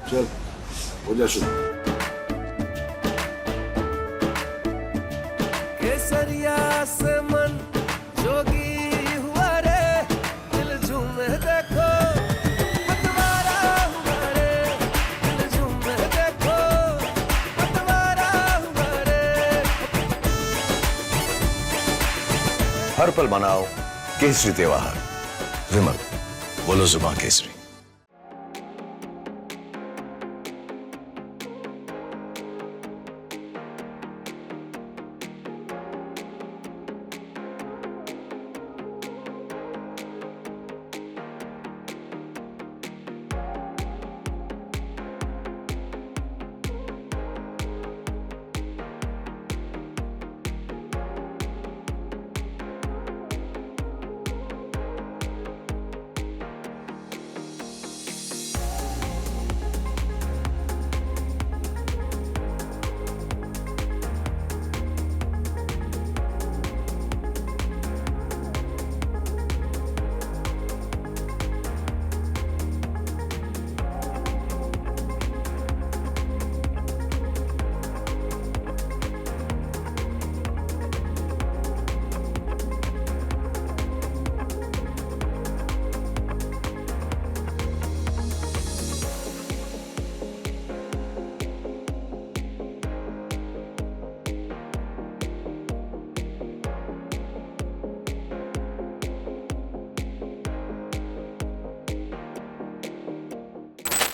चल हो जा शुरू। केसरिया से मन जोगी हुआ रे, दिल झूमे देखो पतवारा हुआ रे, दिल झूमे देखो पतवारा हुआ रे। हर पल मनाओ केसरी त्योहार। विमल, बोलो जुबान केसरी।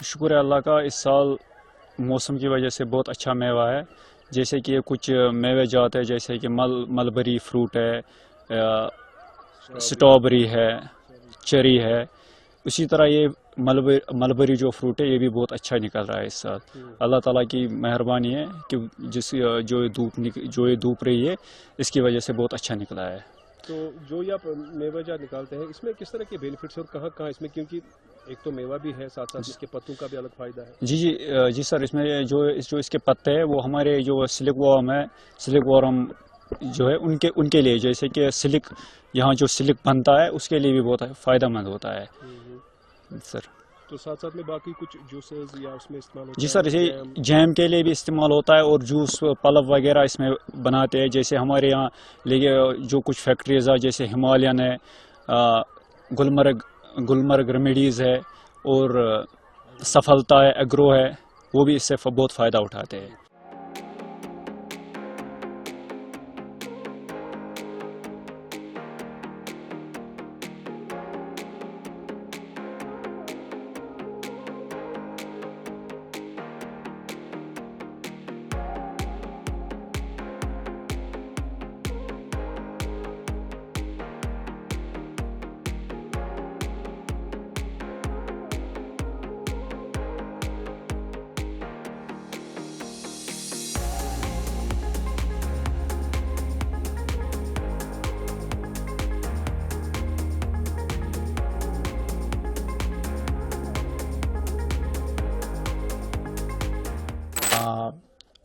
शुक्र है अल्लाह का, इस साल मौसम की वजह से बहुत अच्छा मेवा है। जैसे कि कुछ मेवे जात है, जैसे कि मलबरी फ्रूट है, स्ट्रॉबेरी है, चेरी है। उसी तरह ये मलबरी जो फ्रूट है ये भी बहुत अच्छा निकल रहा है इस साल। अल्लाह ताला की मेहरबानी है कि जो ये धूप रही है इसकी वजह से बहुत अच्छा निकला है। तो जो ये आप मेवा जात निकालते हैं, इसमें किस तरह के बेनिफिट्स और कहाँ कहाँ इसमें, क्योंकि एक तो मेवा भी है, साथ साथ इसके पत्तों का भी अलग फायदा है। जी सर, इसमें जो इसके पत्ते हैं वो हमारे जो सिलिकवॉर्म है, सिलिकवॉर्म जो है उनके लिए, जैसे कि सिलिक यहाँ जो सिलिक बनता है उसके लिए भी बहुत फायदेमंद होता है सर। तो साथ साथ में बाकी कुछ जूसेस या उसमें इस्तेमाल होता जी है? सर, ये जैम के लिए भी इस्तेमाल होता है और जूस पल्प वगैरह इसमें बनाते हैं। जैसे हमारे यहाँ जो कुछ फैक्ट्रीज है, जैसे हिमालयन है, गुलमर्ग रेमेडीज़ है और सफलता है, एग्रो है, वो भी इससे बहुत फ़ायदा उठाते हैं।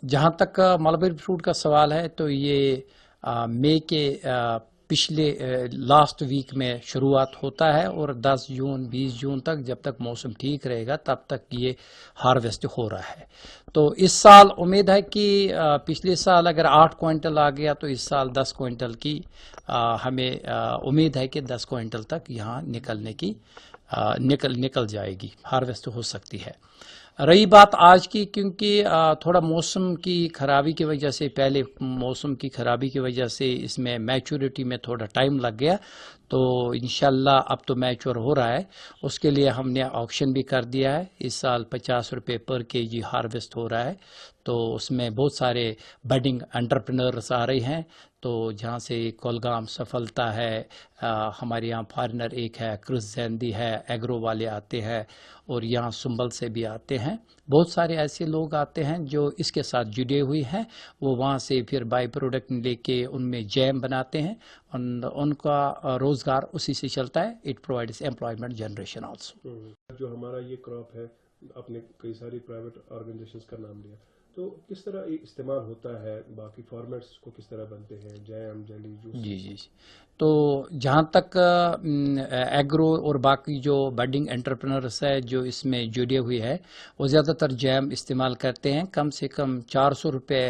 जहाँ तक मलबरी फ्रूट का सवाल है तो ये मई के पिछले लास्ट वीक में शुरुआत होता है और 10 जून 20 जून तक, जब तक मौसम ठीक रहेगा तब तक ये हार्वेस्ट हो रहा है। तो इस साल उम्मीद है कि पिछले साल अगर 8 क्विंटल आ गया तो इस साल 10 क्विंटल की हमें उम्मीद है कि 10 क्विंटल तक यहाँ निकलने की निकल जाएगी, हार्वेस्ट हो सकती है। रही बात आज की, क्योंकि थोड़ा मौसम की खराबी की वजह से, पहले मौसम की खराबी की वजह से इसमें मैच्योरिटी में थोड़ा टाइम लग गया, तो इंशाल्लाह अब तो मैच्योर हो रहा है। उसके लिए हमने ऑक्शन भी कर दिया है। इस साल 50 रुपये पर केजी हार्वेस्ट हो रहा है, तो उसमें बहुत सारे बडिंग एंटरप्रेन्योर्स आ रहे हैं। तो जहाँ से कोलगाम सफलता है, हमारे यहाँ फॉरेनर एक है, क्रिस जैंदी है, एग्रो वाले आते हैं और यहाँ सुंबल से भी आते हैं। बहुत सारे ऐसे लोग आते हैं जो इसके साथ जुड़े हुए हैं, वो वहाँ से फिर बाई प्रोडक्ट लेके उनमें जैम बनाते हैं, उनका रोजगार उसी से चलता है। It provides employment generation also. जो हमारा ये क्रॉप है, आपने कई सारी प्राइवेट ऑर्गेनाइजेशंस का नाम लिया, तो किस तरह ये इस्तेमाल होता है, बाकी फॉर्मेट्स को किस तरह बनते हैं, जैम, जेली, जूस? जी जी जी। तो जहाँ तक एग्रो और बाकी जो बडिंग एंटरप्रेन्योर्स है जो इसमें जुड़े हुए हैं वो ज़्यादातर जैम इस्तेमाल करते हैं। कम से कम 400 रुपये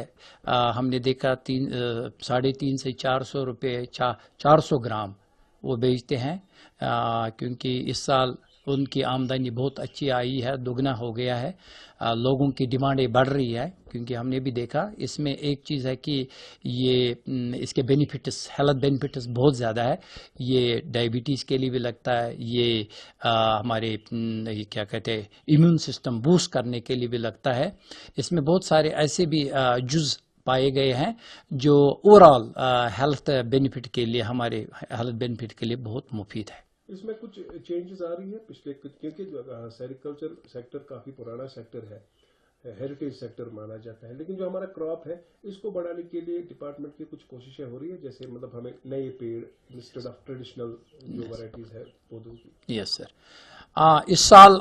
हमने देखा 350 से 400 रुपये 400 ग्राम वो बेचते हैं, क्योंकि इस साल उनकी आमदनी बहुत अच्छी आई है, दुगना हो गया है। लोगों की डिमांडें बढ़ रही है, क्योंकि हमने भी देखा इसमें एक चीज़ है कि ये इसके बेनिफिट्स, हेल्थ बेनिफिट्स बहुत ज़्यादा है। ये डायबिटीज़ के लिए भी लगता है, ये हमारे ये क्या कहते हैं इम्यून सिस्टम बूस्ट करने के लिए भी लगता है। इसमें बहुत सारे ऐसे भी जुज़ पाए गए हैं जो ओवरऑल हेल्थ बेनिफिट के लिए, हमारे हेल्थ बेनिफिट के लिए बहुत मुफीद है। इसमें कुछ चेंजेस आ रही है पिछले, क्योंकि सेरिकल्चर सेक्टर काफ़ी पुराना सेक्टर है, हेरिटेज सेक्टर माना जाता है, लेकिन जो हमारा क्रॉप है इसको बढ़ाने के लिए डिपार्टमेंट की कुछ कोशिशें हो रही है, जैसे मतलब हमें नए पेड़ इंस्टेड ऑफ ट्रेडिशनल जो वैरायटीज है पौधों की? Yes sir. इस साल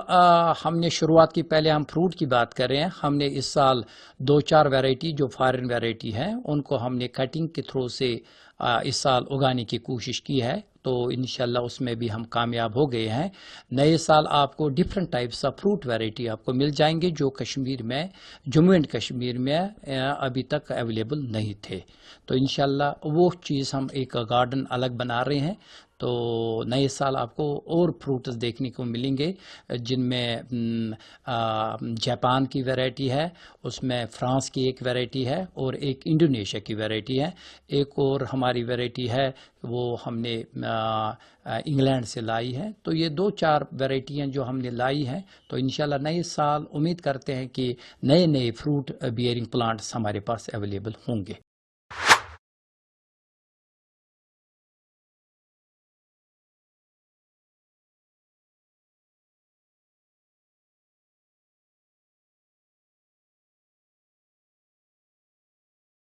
हमने शुरुआत की, पहले हम फ्रूट की बात कर रहे हैं। हमने इस साल 2-4 वैरायटी जो फॉरेन वैरायटी है उनको हमने कटिंग के थ्रू से इस साल उगाने की कोशिश की है, तो इंशाल्लाह उसमें भी हम कामयाब हो गए हैं। नए साल आपको different types of fruit variety आपको मिल जाएंगे जो कश्मीर में, जम्मू एंड कश्मीर में अभी तक अवेलेबल नहीं थे। तो इंशाल्लाह वो चीज़ हम एक गार्डन अलग बना रहे हैं, तो नए साल आपको और फ्रूट्स देखने को मिलेंगे, जिनमें जापान की वैरायटी है, उसमें फ्रांस की एक वैरायटी है और एक इंडोनेशिया की वैरायटी है, एक और हमारी वैरायटी है वो हमने इंग्लैंड से लाई है। तो ये 2-4 वैरायटियाँ जो हमने लाई हैं, तो इंशाल्लाह नए साल उम्मीद करते हैं कि नए नए फ्रूट बियरिंग प्लांट्स हमारे पास अवेलेबल होंगे।